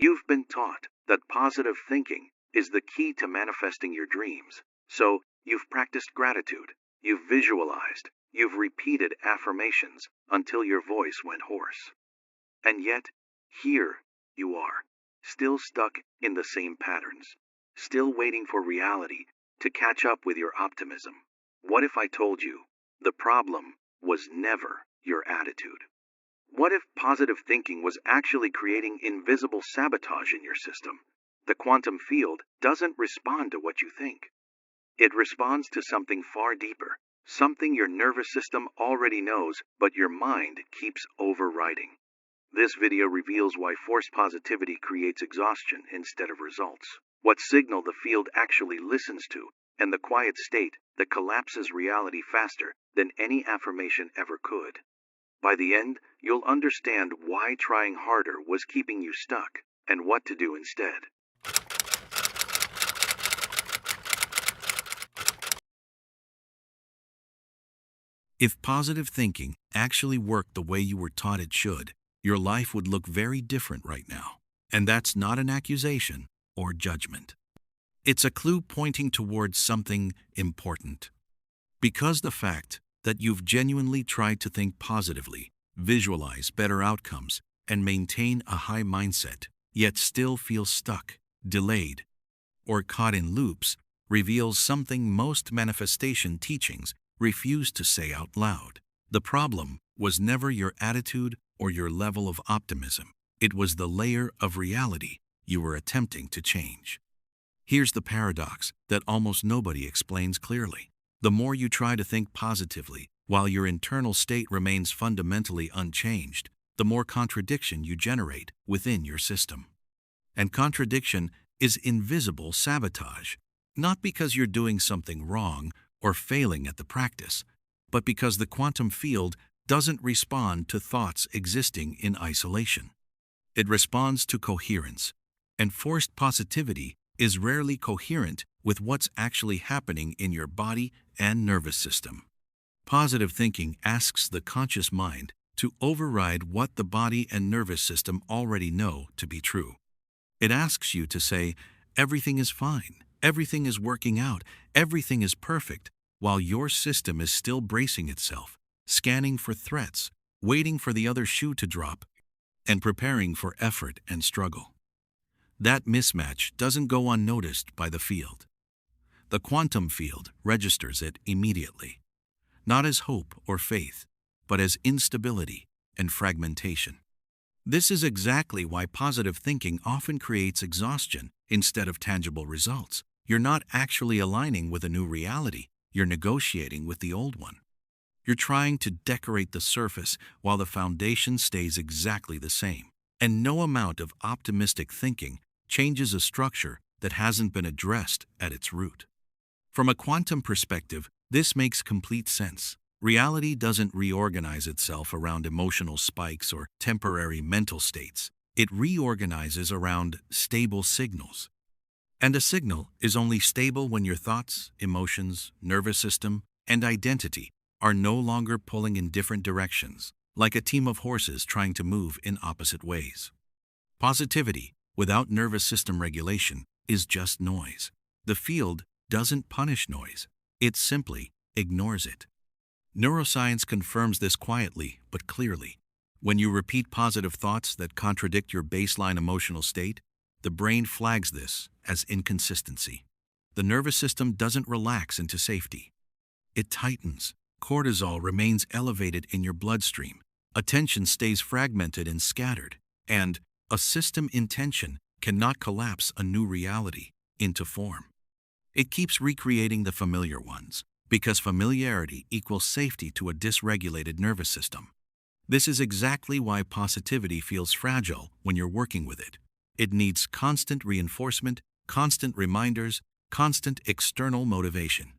You've been taught that positive thinking is the key to manifesting your dreams. So, you've practiced gratitude, you've visualized, you've repeated affirmations until your voice went hoarse. And yet, here you are, still stuck in the same patterns, still waiting for reality to catch up with your optimism. What if I told you the problem was never your attitude? What if positive thinking was actually creating invisible sabotage in your system? The quantum field doesn't respond to what you think. It responds to something far deeper, something your nervous system already knows, but your mind keeps overriding. This video reveals why forced positivity creates exhaustion instead of results, what signal the field actually listens to, and the quiet state that collapses reality faster than any affirmation ever could. By the end, you'll understand why trying harder was keeping you stuck, and what to do instead. If positive thinking actually worked the way you were taught it should, your life would look very different right now. And that's not an accusation or judgment. It's a clue pointing towards something important. Because the fact that you've genuinely tried to think positively, visualize better outcomes, and maintain a high mindset, yet still feel stuck, delayed, or caught in loops, reveals something most manifestation teachings refuse to say out loud. The problem was never your attitude or your level of optimism. It was the layer of reality you were attempting to change. Here's the paradox that almost nobody explains clearly. The more you try to think positively, while your internal state remains fundamentally unchanged, the more contradiction you generate within your system. And contradiction is invisible sabotage, not because you're doing something wrong or failing at the practice, but because the quantum field doesn't respond to thoughts existing in isolation. It responds to coherence, and forced positivity is rarely coherent with what's actually happening in your body and nervous system. Positive thinking asks the conscious mind to override what the body and nervous system already know to be true. It asks you to say, everything is fine, everything is working out, everything is perfect, while your system is still bracing itself, scanning for threats, waiting for the other shoe to drop, and preparing for effort and struggle. That mismatch doesn't go unnoticed by the field. The quantum field registers it immediately, not as hope or faith, but as instability and fragmentation. This is exactly why positive thinking often creates exhaustion instead of tangible results. You're not actually aligning with a new reality, you're negotiating with the old one. You're trying to decorate the surface while the foundation stays exactly the same. And no amount of optimistic thinking changes a structure that hasn't been addressed at its root. From a quantum perspective, this makes complete sense. Reality doesn't reorganize itself around emotional spikes or temporary mental states. It reorganizes around stable signals. And a signal is only stable when your thoughts, emotions, nervous system, and identity are no longer pulling in different directions, like a team of horses trying to move in opposite ways. Positivity, without nervous system regulation, is just noise. The field doesn't punish noise, it simply ignores it. Neuroscience confirms this quietly but clearly. When you repeat positive thoughts that contradict your baseline emotional state, the brain flags this as inconsistency. The nervous system doesn't relax into safety. It tightens. Cortisol remains elevated in your bloodstream. Attention stays fragmented and scattered. And a system in tension cannot collapse a new reality into form. It keeps recreating the familiar ones, because familiarity equals safety to a dysregulated nervous system. This is exactly why positivity feels fragile when you're working with it. It needs constant reinforcement, constant reminders, constant external motivation.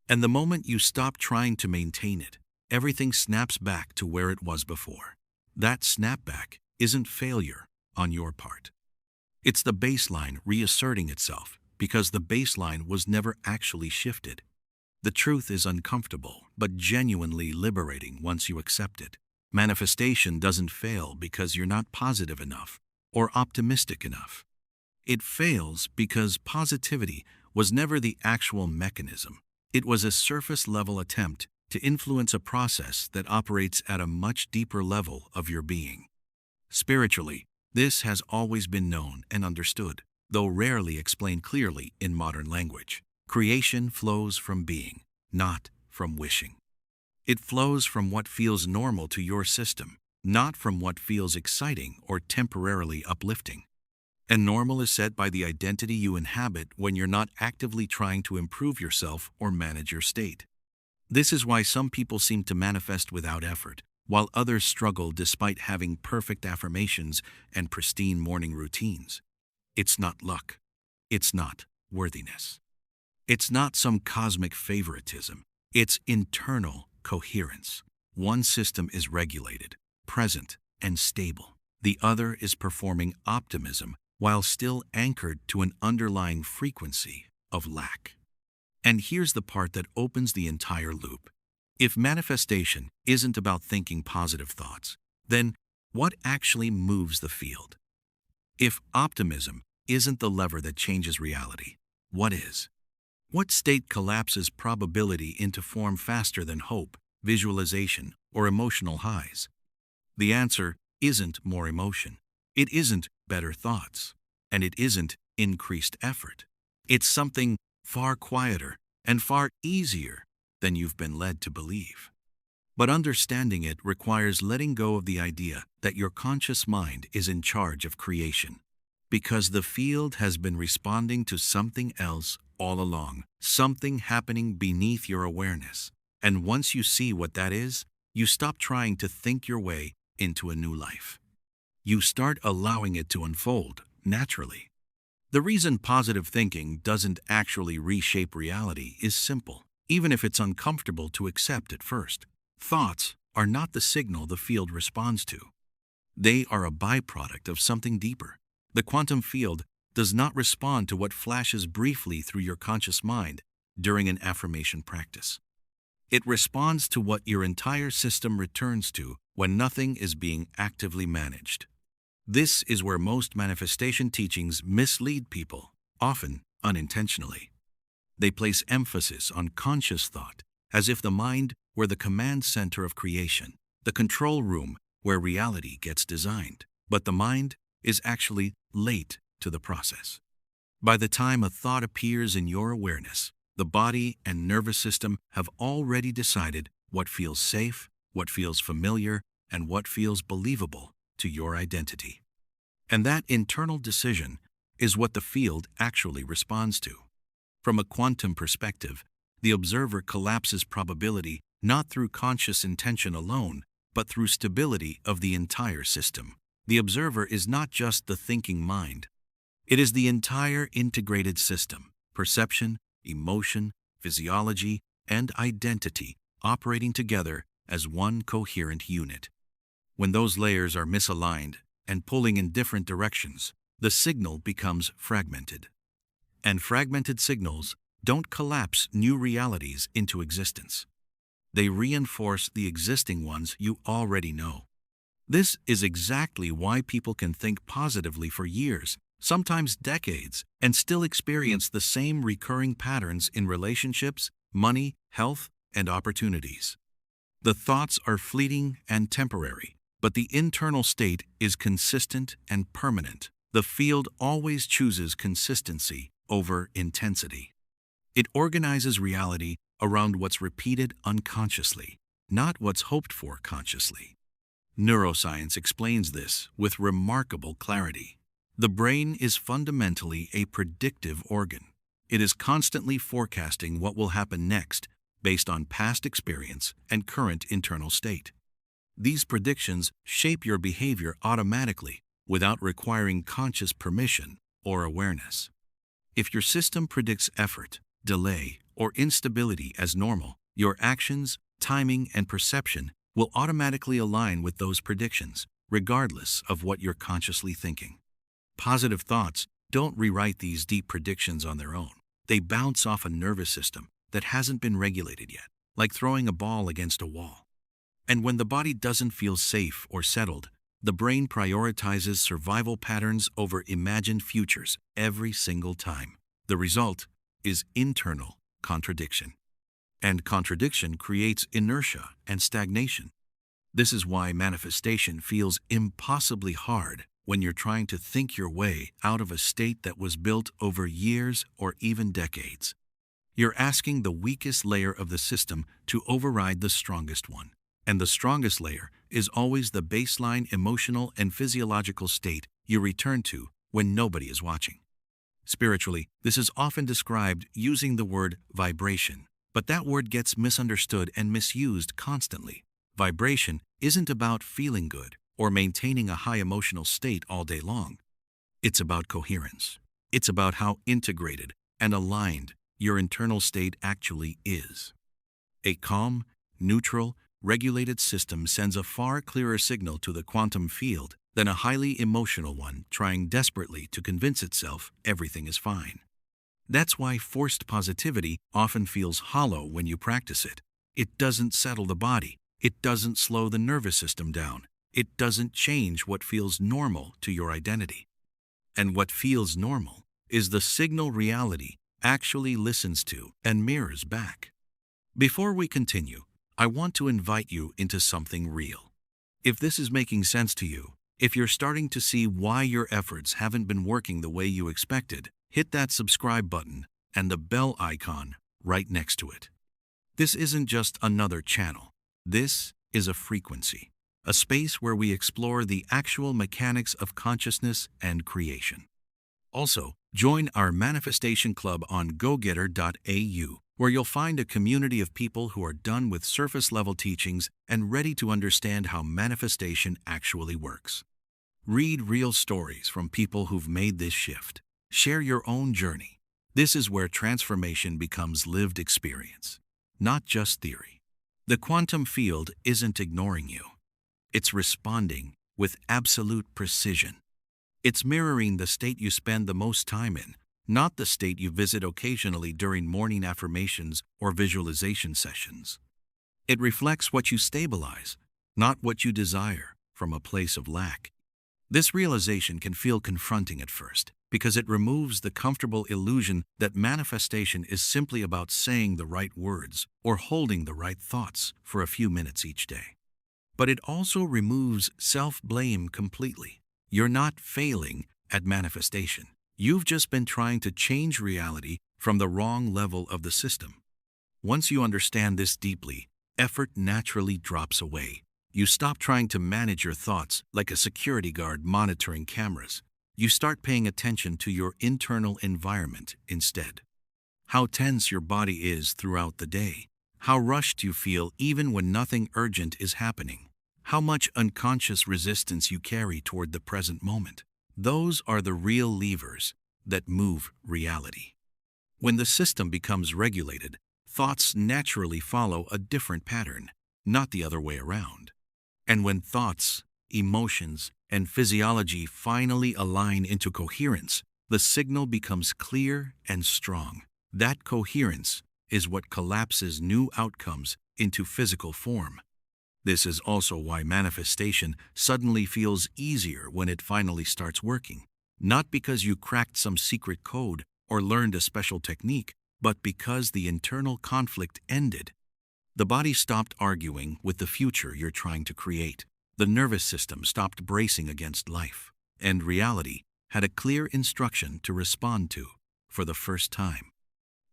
And the moment you stop trying to maintain it, everything snaps back to where it was before. That snapback isn't failure on your part. It's the baseline reasserting itself, because the baseline was never actually shifted. The truth is uncomfortable, but genuinely liberating once you accept it. Manifestation doesn't fail because you're not positive enough. or optimistic enough. It fails because positivity was never the actual mechanism. It was a surface-level attempt to influence a process that operates at a much deeper level of your being. Spiritually, this has always been known and understood, though rarely explained clearly in modern language. Creation flows from being, not from wishing. It flows from what feels normal to your system, not from what feels exciting or temporarily uplifting. And normal is set by the identity you inhabit when you're not actively trying to improve yourself or manage your state. This is why some people seem to manifest without effort, while others struggle despite having perfect affirmations and pristine morning routines. It's not luck. It's not worthiness. It's not some cosmic favoritism. It's internal coherence. One system is regulated, present, and stable. The other is performing optimism while still anchored to an underlying frequency of lack. And here's the part that opens the entire loop. If manifestation isn't about thinking positive thoughts, then what actually moves the field? If optimism isn't the lever that changes reality, what is? What state collapses probability into form faster than hope, visualization, or emotional highs? The answer isn't more emotion. It isn't better thoughts. And it isn't increased effort. It's something far quieter and far easier than you've been led to believe. But understanding it requires letting go of the idea that your conscious mind is in charge of creation. Because the field has been responding to something else all along, something happening beneath your awareness. And once you see what that is, you stop trying to think your way into a new life. You start allowing it to unfold naturally. The reason positive thinking doesn't actually reshape reality is simple, even if it's uncomfortable to accept at first. Thoughts are not the signal the field responds to. They are a byproduct of something deeper. The quantum field does not respond to what flashes briefly through your conscious mind during an affirmation practice. It responds to what your entire system returns to when nothing is being actively managed. This is where most manifestation teachings mislead people, often unintentionally. They place emphasis on conscious thought, as if the mind were the command center of creation, the control room where reality gets designed. But the mind is actually late to the process. By the time a thought appears in your awareness, the body and nervous system have already decided what feels safe, what feels familiar, and what feels believable to your identity. And that internal decision is what the field actually responds to. From a quantum perspective, the observer collapses probability not through conscious intention alone, but through stability of the entire system. The observer is not just the thinking mind. It is the entire integrated system, perception, emotion, physiology, and identity operating together as one coherent unit. When those layers are misaligned and pulling in different directions, the signal becomes fragmented. And fragmented signals don't collapse new realities into existence. They reinforce the existing ones you already know. This is exactly why people can think positively for years, sometimes decades, and still experience the same recurring patterns in relationships, money, health, and opportunities. The thoughts are fleeting and temporary, but the internal state is consistent and permanent. The field always chooses consistency over intensity. It organizes reality around what's repeated unconsciously, not what's hoped for consciously. Neuroscience explains this with remarkable clarity. The brain is fundamentally a predictive organ. It is constantly forecasting what will happen next based on past experience and current internal state. These predictions shape your behavior automatically without requiring conscious permission or awareness. If your system predicts effort, delay, or instability as normal, your actions, timing, and perception will automatically align with those predictions, regardless of what you're consciously thinking. Positive thoughts don't rewrite these deep predictions on their own. They bounce off a nervous system that hasn't been regulated yet, like throwing a ball against a wall. And when the body doesn't feel safe or settled, The brain prioritizes survival patterns over imagined futures every single time. The result is internal contradiction. And contradiction creates inertia and stagnation. This is why manifestation feels impossibly hard when you're trying to think your way out of a state that was built over years or even decades. You're asking the weakest layer of the system to override the strongest one. And the strongest layer is always the baseline emotional and physiological state you return to when nobody is watching. Spiritually, this is often described using the word vibration, but that word gets misunderstood and misused constantly. Vibration isn't about feeling good or maintaining a high emotional state all day long. It's about coherence. It's about how integrated and aligned your internal state actually is. A calm, neutral, regulated system sends a far clearer signal to the quantum field than a highly emotional one trying desperately to convince itself everything is fine. That's why forced positivity often feels hollow when you practice it. It doesn't settle the body. It doesn't slow the nervous system down. It doesn't change what feels normal to your identity. And what feels normal is the signal reality actually listens to and mirrors back. Before we continue, I want to invite you into something real. If this is making sense to you, if you're starting to see why your efforts haven't been working the way you expected, hit that subscribe button and the bell icon right next to it. This isn't just another channel. This is a frequency, a space where we explore the actual mechanics of consciousness and creation. Also, join our manifestation club on gogetter.au, where you'll find a community of people who are done with surface-level teachings and ready to understand how manifestation actually works. Read real stories from people who've made this shift. Share your own journey. This is where transformation becomes lived experience, not just theory. The quantum field isn't ignoring you. It's responding with absolute precision. It's mirroring the state you spend the most time in, not the state you visit occasionally during morning affirmations or visualization sessions. It reflects what you stabilize, not what you desire from a place of lack. This realization can feel confronting at first because it removes the comfortable illusion that manifestation is simply about saying the right words or holding the right thoughts for a few minutes each day. But it also removes self-blame completely. You're not failing at manifestation. You've just been trying to change reality from the wrong level of the system. Once you understand this deeply, effort naturally drops away. You stop trying to manage your thoughts like a security guard monitoring cameras. You start paying attention to your internal environment instead. How tense your body is throughout the day. How rushed you feel even when nothing urgent is happening. How much unconscious resistance you carry toward the present moment. Those are the real levers that move reality. When the system becomes regulated, thoughts naturally follow a different pattern, not the other way around. And when thoughts, emotions, and physiology finally align into coherence, the signal becomes clear and strong. That coherence is what collapses new outcomes into physical form. This is also why manifestation suddenly feels easier when it finally starts working. Not because you cracked some secret code or learned a special technique, but because the internal conflict ended. The body stopped arguing with the future you're trying to create. The nervous system stopped bracing against life. And reality had a clear instruction to respond to for the first time.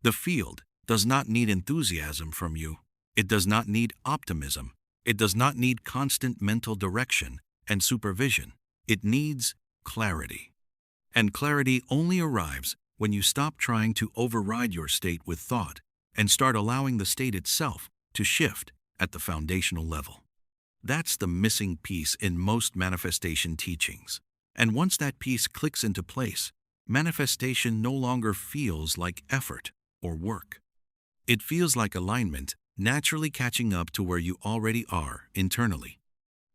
The field does not need enthusiasm from you. It does not need optimism. It does not need constant mental direction and supervision. It needs clarity. And clarity only arrives when you stop trying to override your state with thought and start allowing the state itself to shift at the foundational level. That's the missing piece in most manifestation teachings. And once that piece clicks into place, manifestation no longer feels like effort or work. It feels like alignment, naturally catching up to where you already are internally.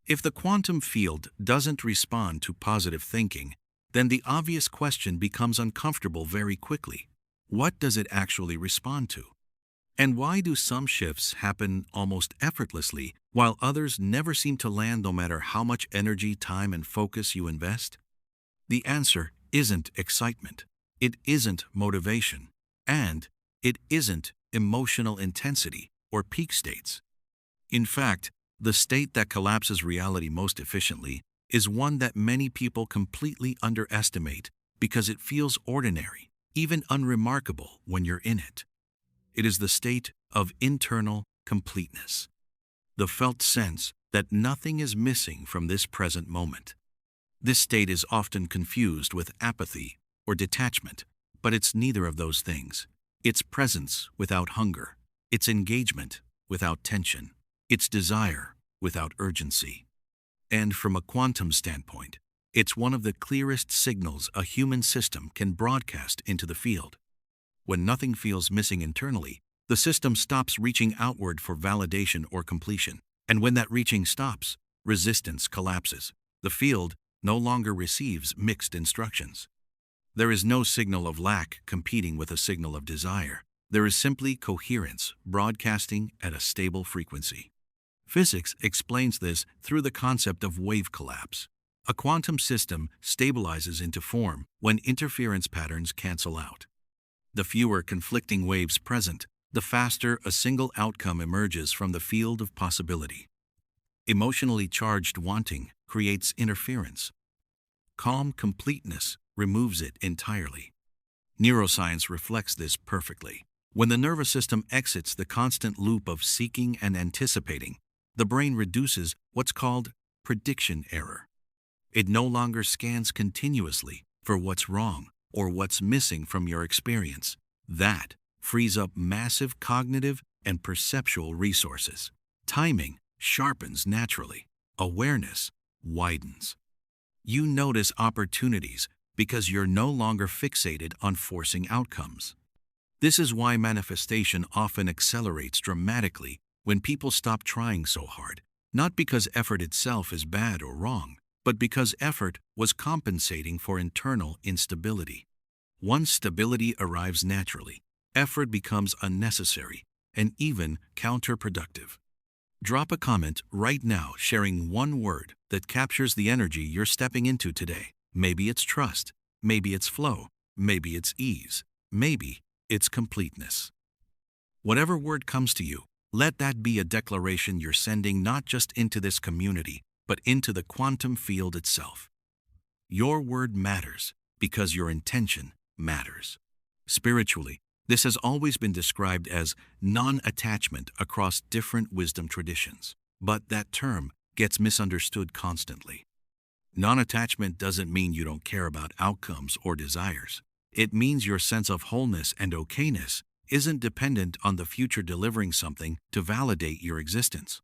If the quantum field doesn't respond to positive thinking, then the obvious question becomes uncomfortable very quickly. What does it actually respond to? And why do some shifts happen almost effortlessly while others never seem to land no matter how much energy, time, and focus you invest? The answer isn't excitement, it isn't motivation, and it isn't emotional intensity or peak states. In fact, the state that collapses reality most efficiently is one that many people completely underestimate because it feels ordinary, even unremarkable when you're in it. It is the state of internal completeness, the felt sense that nothing is missing from this present moment. This state is often confused with apathy or detachment, but it's neither of those things. It's presence without hunger. It's engagement without tension. It's desire without urgency. And from a quantum standpoint, it's one of the clearest signals a human system can broadcast into the field. When nothing feels missing internally, the system stops reaching outward for validation or completion. And when that reaching stops, resistance collapses. The field no longer receives mixed instructions. There is no signal of lack competing with a signal of desire. There is simply coherence broadcasting at a stable frequency. Physics explains this through the concept of wave collapse. A quantum system stabilizes into form when interference patterns cancel out. The fewer conflicting waves present, the faster a single outcome emerges from the field of possibility. Emotionally charged wanting creates interference. Calm completeness removes it entirely. Neuroscience reflects this perfectly. When the nervous system exits the constant loop of seeking and anticipating, the brain reduces what's called prediction error. It no longer scans continuously for what's wrong or what's missing from your experience. That frees up massive cognitive and perceptual resources. Timing sharpens naturally. Awareness widens. You notice opportunities because you're no longer fixated on forcing outcomes. This is why manifestation often accelerates dramatically when people stop trying so hard, not because effort itself is bad or wrong, but because effort was compensating for internal instability. Once stability arrives naturally, effort becomes unnecessary and even counterproductive. Drop a comment right now sharing one word that captures the energy you're stepping into today. Maybe it's trust, maybe it's flow, maybe it's ease, maybe it's completeness. Whatever word comes to you, let that be a declaration you're sending not just into this community, but into the quantum field itself. Your word matters because your intention matters. Spiritually, this has always been described as non-attachment across different wisdom traditions, but that term gets misunderstood constantly. Non-attachment doesn't mean you don't care about outcomes or desires. It means your sense of wholeness and okayness isn't dependent on the future delivering something to validate your existence.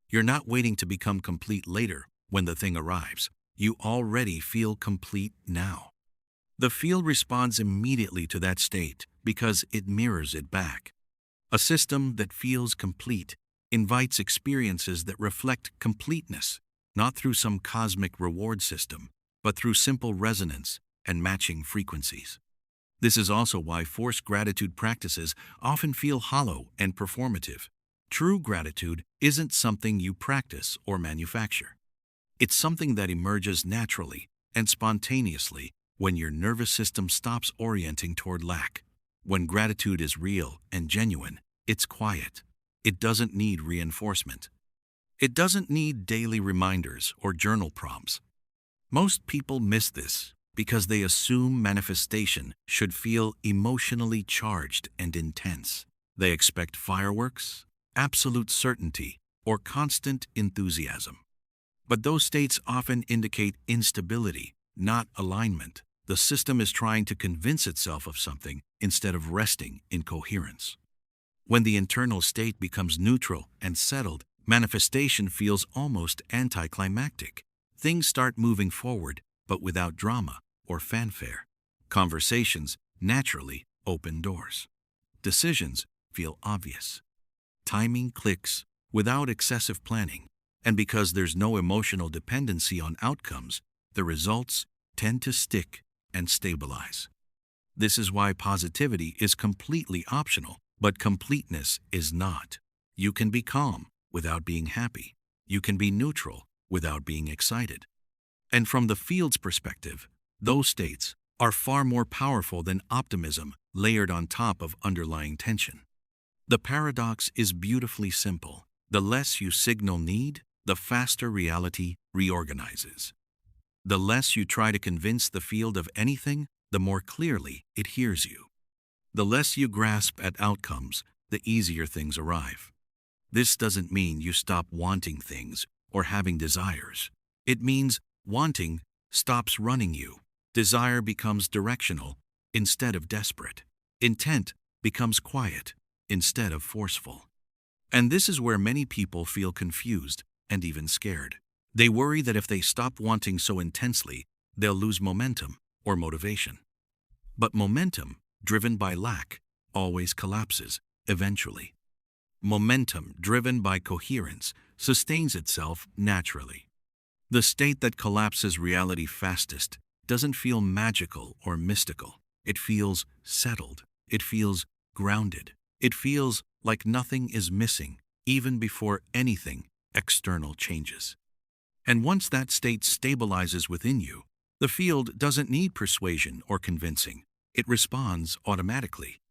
You're not waiting to become complete later when the thing arrives. You already feel complete now. The field responds immediately to that state because it mirrors it back. A system that feels complete invites experiences that reflect completeness, not through some cosmic reward system, but through simple resonance and matching frequencies. This is also why forced gratitude practices often feel hollow and performative. True gratitude isn't something you practice or manufacture. It's something that emerges naturally and spontaneously when your nervous system stops orienting toward lack. When gratitude is real and genuine, it's quiet. It doesn't need reinforcement. It doesn't need daily reminders or journal prompts. Most people miss this because they assume manifestation should feel emotionally charged and intense. They expect fireworks, absolute certainty, or constant enthusiasm. But those states often indicate instability, not alignment. The system is trying to convince itself of something instead of resting in coherence. When the internal state becomes neutral and settled, manifestation feels almost anticlimactic. Things start moving forward, but without drama or fanfare. Conversations naturally open doors. Decisions feel obvious. Timing clicks without excessive planning, and because there's no emotional dependency on outcomes, the results tend to stick and stabilize. This is why positivity is completely optional, but completeness is not. You can be calm, without being happy. You can be neutral without being excited. And from the field's perspective, those states are far more powerful than optimism layered on top of underlying tension. The paradox is beautifully simple. The less you signal need, the faster reality reorganizes. The less you try to convince the field of anything, the more clearly it hears you. The less you grasp at outcomes, the easier things arrive. This doesn't mean you stop wanting things or having desires. It means wanting stops running you. Desire becomes directional instead of desperate. Intent becomes quiet instead of forceful. And this is where many people feel confused and even scared. They worry that if they stop wanting so intensely, they'll lose momentum or motivation. But momentum, driven by lack, always collapses eventually. Momentum, driven by coherence, sustains itself naturally. The state that collapses reality fastest doesn't feel magical or mystical. It feels settled. It feels grounded. It feels like nothing is missing, even before anything external changes. And once that state stabilizes within you, the field doesn't need persuasion or convincing. It responds automatically.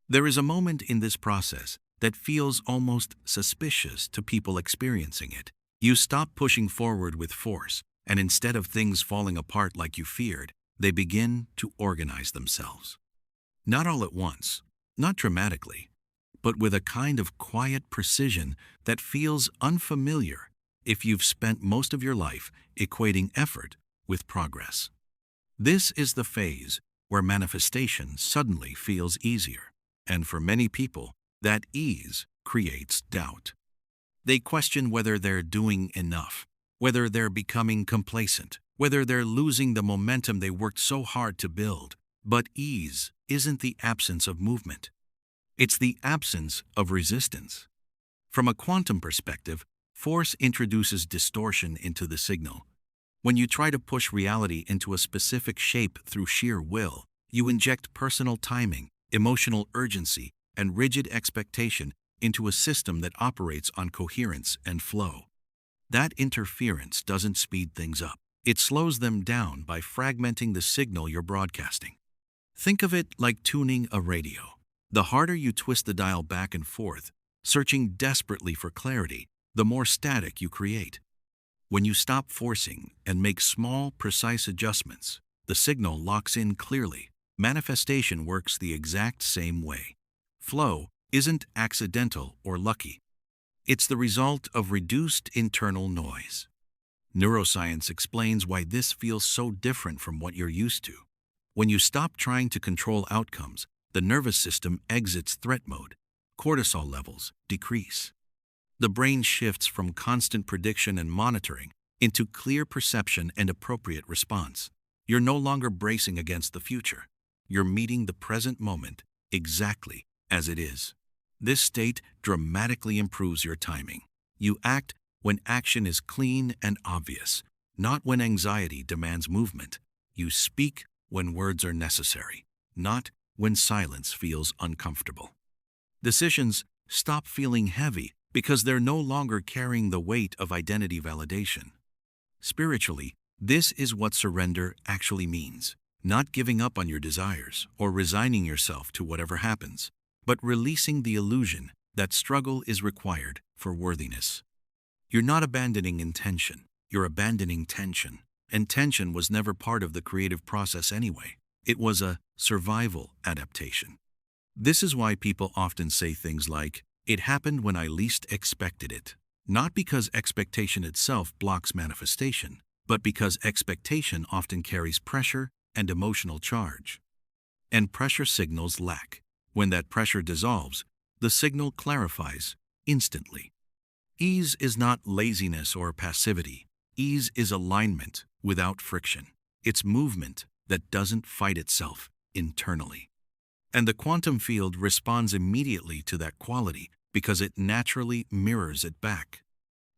There is a moment in this process that feels almost suspicious to people experiencing it. You stop pushing forward with force, and instead of things falling apart like you feared, they begin to organize themselves. Not all at once, not dramatically, but with a kind of quiet precision that feels unfamiliar if you've spent most of your life equating effort with progress. This is the phase where manifestation suddenly feels easier, and for many people, that ease creates doubt. They question whether they're doing enough, whether they're becoming complacent, whether they're losing the momentum they worked so hard to build. But ease isn't the absence of movement. It's the absence of resistance. From a quantum perspective, force introduces distortion into the signal. When you try to push reality into a specific shape through sheer will, you inject personal timing, emotional urgency, and rigid expectation into a system that operates on coherence and flow. That interference doesn't speed things up. It slows them down by fragmenting the signal you're broadcasting. Think of it like tuning a radio. The harder you twist the dial back and forth, searching desperately for clarity, the more static you create. When you stop forcing and make small, precise adjustments, the signal locks in clearly. Manifestation works the exact same way. Flow isn't accidental or lucky. It's the result of reduced internal noise. Neuroscience explains why this feels so different from what you're used to. When you stop trying to control outcomes, the nervous system exits threat mode. Cortisol levels decrease. The brain shifts from constant prediction and monitoring into clear perception and appropriate response. You're no longer bracing against the future. You're meeting the present moment exactly as it is. This state dramatically improves your timing. You act when action is clean and obvious, not when anxiety demands movement. You speak when words are necessary, not when silence feels uncomfortable. Decisions stop feeling heavy because they're no longer carrying the weight of identity validation. Spiritually, this is what surrender actually means. Not giving up on your desires or resigning yourself to whatever happens, but releasing the illusion that struggle is required for worthiness. You're not abandoning intention, you're abandoning tension. And tension was never part of the creative process anyway. It was a survival adaptation. This is why people often say things like, "It happened when I least expected it." Not because expectation itself blocks manifestation, but because expectation often carries pressure and emotional charge. And pressure signals lack. When that pressure dissolves, the signal clarifies instantly. Ease is not laziness or passivity. Ease is alignment without friction. It's movement that doesn't fight itself internally. And the quantum field responds immediately to that quality because it naturally mirrors it back.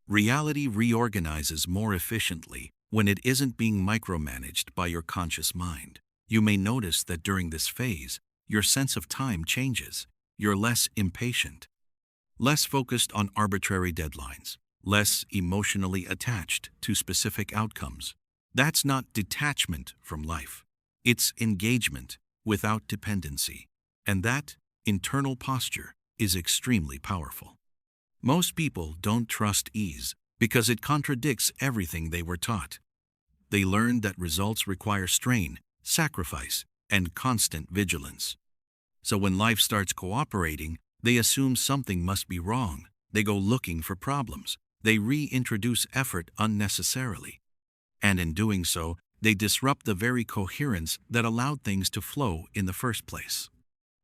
Reality reorganizes more efficiently when it isn't being micromanaged by your conscious mind. You may notice that during this phase, your sense of time changes. You're less impatient. less focused on arbitrary deadlines, less emotionally attached to specific outcomes. That's not detachment from life. It's engagement without dependency. And that internal posture is extremely powerful. Most people don't trust ease because it contradicts everything they were taught. They learned that results require strain, sacrifice, and constant vigilance. So when life starts cooperating, they assume something must be wrong. They go looking for problems. They reintroduce effort unnecessarily. And in doing so, they disrupt the very coherence that allowed things to flow in the first place.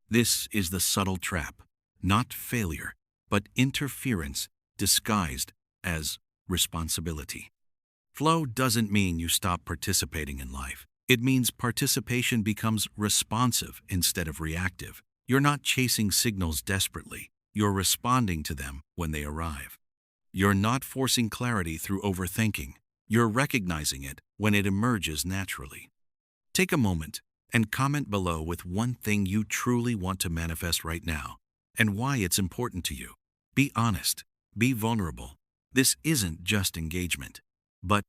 This is the subtle trap, not failure, but interference disguised as responsibility. Flow doesn't mean you stop participating in life. It means participation becomes responsive instead of reactive. You're not chasing signals desperately. You're responding to them when they arrive. You're not forcing clarity through overthinking. You're recognizing it when it emerges naturally. Take a moment and comment below with one thing you truly want to manifest right now and why it's important to you. Be honest. Be vulnerable. This isn't just engagement, but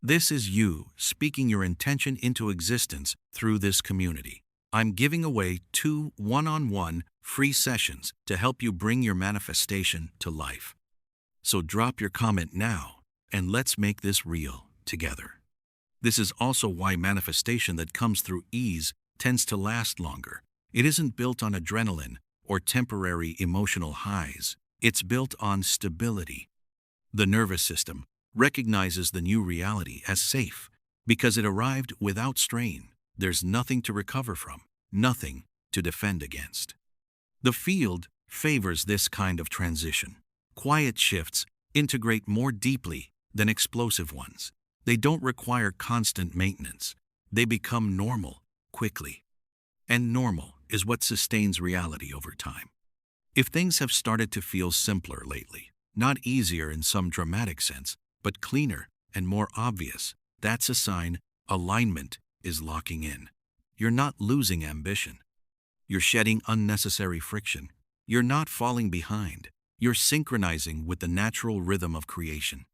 this is you speaking your intention into existence through this community. I'm giving away 2 one-on-one free sessions to help you bring your manifestation to life. So drop your comment now and let's make this real together. This is also why manifestation that comes through ease tends to last longer. It isn't built on adrenaline or temporary emotional highs. It's built on stability. The nervous system recognizes the new reality as safe because it arrived without strain. There's nothing to recover from, nothing to defend against. The field favors this kind of transition. Quiet shifts integrate more deeply than explosive ones. They don't require constant maintenance. They become normal quickly. And normal is what sustains reality over time. If things have started to feel simpler lately, not easier in some dramatic sense, but cleaner and more obvious, that's a sign alignment is locking in. You're not losing ambition. You're shedding unnecessary friction. You're not falling behind. You're synchronizing with the natural rhythm of creation.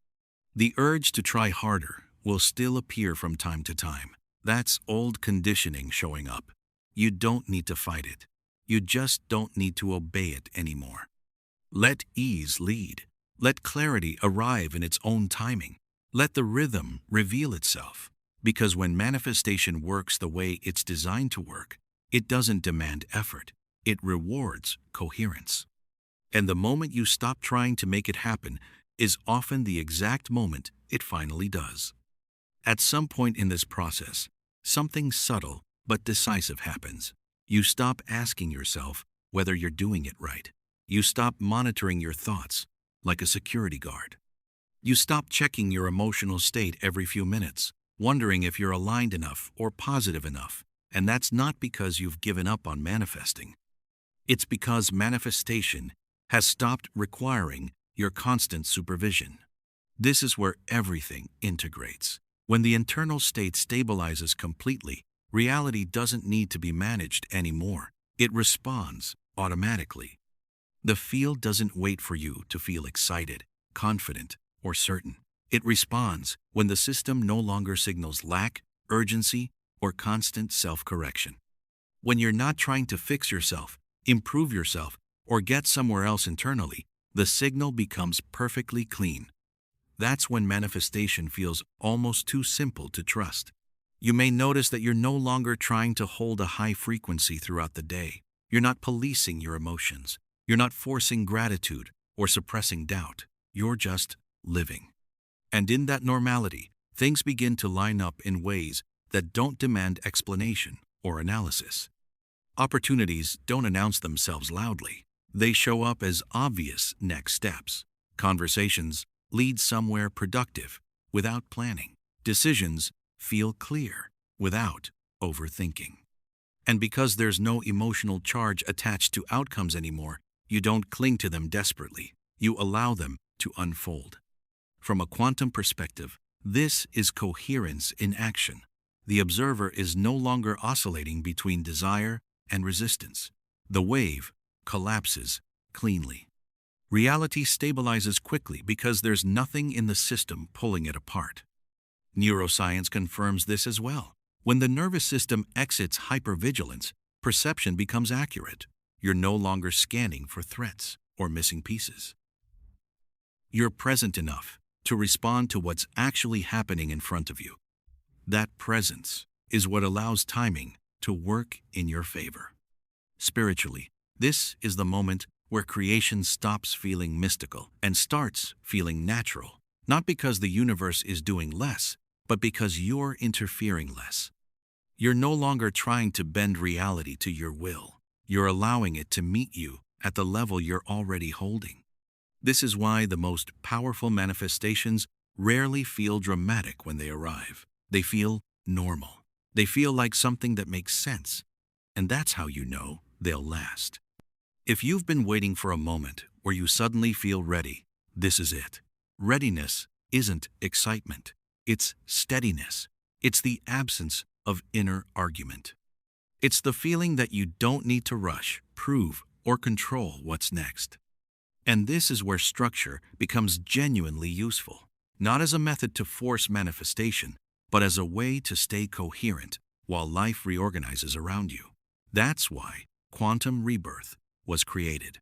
The urge to try harder will still appear from time to time. That's old conditioning showing up. You don't need to fight it. You just don't need to obey it anymore. Let ease lead. Let clarity arrive in its own timing. Let the rhythm reveal itself. Because when manifestation works the way it's designed to work, it doesn't demand effort. It rewards coherence. And the moment you stop trying to make it happen is often the exact moment it finally does. At some point in this process, something subtle but decisive happens. You stop asking yourself whether you're doing it right. You stop monitoring your thoughts like a security guard. You stop checking your emotional state every few minutes, wondering if you're aligned enough or positive enough. And that's not because you've given up on manifesting. It's because manifestation has stopped requiring your constant supervision. This is where everything integrates. When the internal state stabilizes completely, reality doesn't need to be managed anymore. It responds automatically. The field doesn't wait for you to feel excited, confident, or certain. It responds when the system no longer signals lack, urgency, or constant self-correction. When you're not trying to fix yourself, improve yourself, or get somewhere else internally, the signal becomes perfectly clean. That's when manifestation feels almost too simple to trust. You may notice that you're no longer trying to hold a high frequency throughout the day. You're not policing your emotions. You're not forcing gratitude or suppressing doubt. You're just living. And in that normality, things begin to line up in ways that don't demand explanation or analysis. Opportunities don't announce themselves loudly. They show up as obvious next steps. Conversations lead somewhere productive without planning. Decisions feel clear without overthinking. And because there's no emotional charge attached to outcomes anymore, you don't cling to them desperately. You allow them to unfold. From a quantum perspective, this is coherence in action. The observer is no longer oscillating between desire and resistance. The wave collapses cleanly. Reality stabilizes quickly because there's nothing in the system pulling it apart. Neuroscience confirms this as well. When the nervous system exits hypervigilance, perception becomes accurate. You're no longer scanning for threats or missing pieces. You're present enough to respond to what's actually happening in front of you. That presence is what allows timing to work in your favor. Spiritually, this is the moment where creation stops feeling mystical and starts feeling natural, not because the universe is doing less, but because you're interfering less. You're no longer trying to bend reality to your will. You're allowing it to meet you at the level you're already holding. This is why the most powerful manifestations rarely feel dramatic when they arrive. They feel normal. They feel like something that makes sense. And that's how you know they'll last. If you've been waiting for a moment where you suddenly feel ready, this is it. Readiness isn't excitement. It's steadiness. It's the absence of inner argument. It's the feeling that you don't need to rush, prove, or control what's next. And this is where structure becomes genuinely useful, not as a method to force manifestation, but as a way to stay coherent while life reorganizes around you. That's why quantum rebirth was created.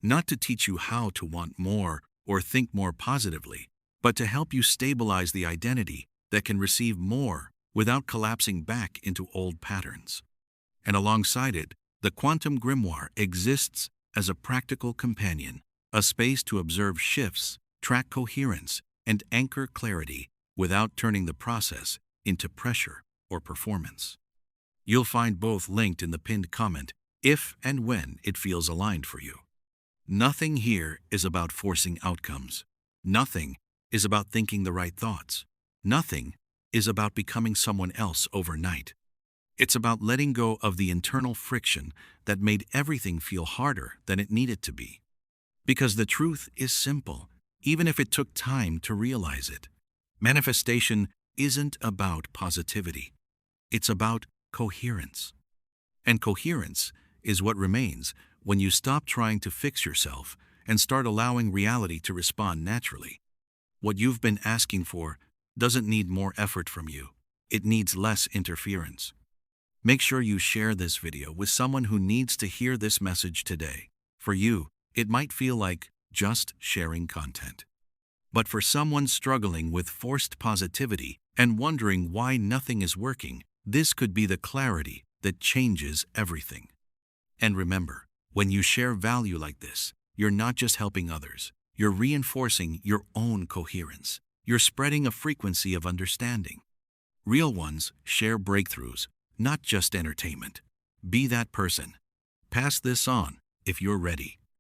Not to teach you how to want more or think more positively, but to help you stabilize the identity that can receive more without collapsing back into old patterns. And alongside it, the quantum grimoire exists as a practical companion, a space to observe shifts, track coherence, and anchor clarity without turning the process into pressure or performance. You'll find both linked in the pinned comment if and when it feels aligned for you. Nothing here is about forcing outcomes. Nothing is about thinking the right thoughts. Nothing is about becoming someone else overnight. It's about letting go of the internal friction that made everything feel harder than it needed to be. Because the truth is simple, even if it took time to realize it. Manifestation isn't about positivity. It's about coherence. And coherence is what remains when you stop trying to fix yourself and start allowing reality to respond naturally. What you've been asking for doesn't need more effort from you. It needs less interference. Make sure you share this video with someone who needs to hear this message today. For you, it might feel like just sharing content. But for someone struggling with forced positivity and wondering why nothing is working, this could be the clarity that changes everything. And remember, when you share value like this, you're not just helping others. You're reinforcing your own coherence. You're spreading a frequency of understanding. Real ones share breakthroughs, not just entertainment. Be that person. Pass this on if you're ready.